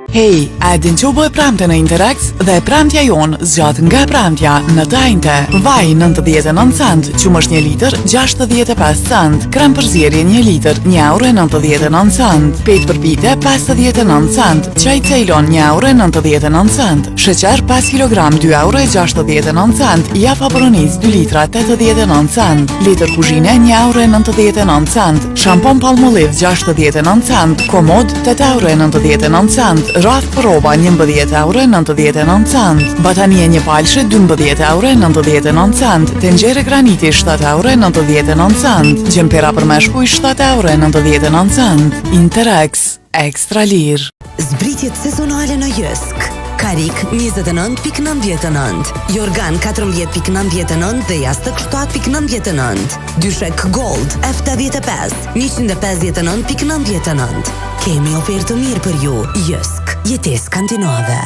Hej, a din që u bëj premte në Interex dhe premtja jonë zgjat nga premtja në tajnte. Vaj 99 cent, qumë 1 litër 65 cent, krem për zjerje 1 litër €1.99 cent, pejt për pite 59 cent, qaj Ceylon €1.99 cent, sheqer 5 kg €2.69 cent, jaf Abroniz 2 litra 89 cent, litër kuzhine €1.99 cent, shampon Palmolive 69 cent, komod €8.99 cent, rrath për roba €11.99 cent, batanie një palshe €12.99 cent, tengjere graniti €7.99 cent, gjempera për meshkuj €7.99 cent. Interex, ekstra lirë. Zbritjet sezonale në Jysk. Karik 29.99, Jorgan 14.99 dhe jastëk 7.99. Dyshek Gold F85 159.99. Kemi ofertë mirë për ju. Jysk, jetes skandinave.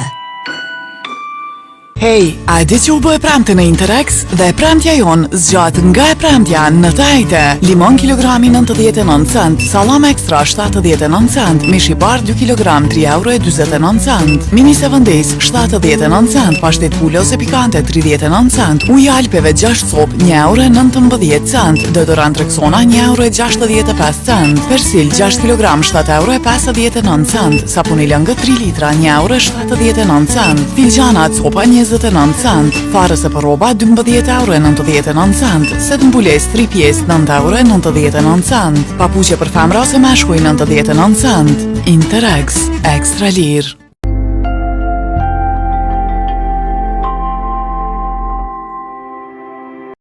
Hej, a di që u bëj premte në Interex dhe premtja jonë zgjat nga e premtja në tajte. Limon kilogrami 99 cent, salam ekstra 79 cent, mish i bar 2 kg €3.29 cent, mini sevendis 79 cent, pashtet pule ose pikante 39 cent, uj Alpeve 6 cop €1.19 cent, deodorant Rexona €1.65 cent, persil 6 kg €7.59 cent, sapuni lëngë 3 litra €1.79 cent, filxana copa 29 cent, farës e për roba €12.99 cent, set mbules 3 pjesë €9.99 cent, papuqe për femra ose meshkuj 99 cent. Interex, ekstra lirë.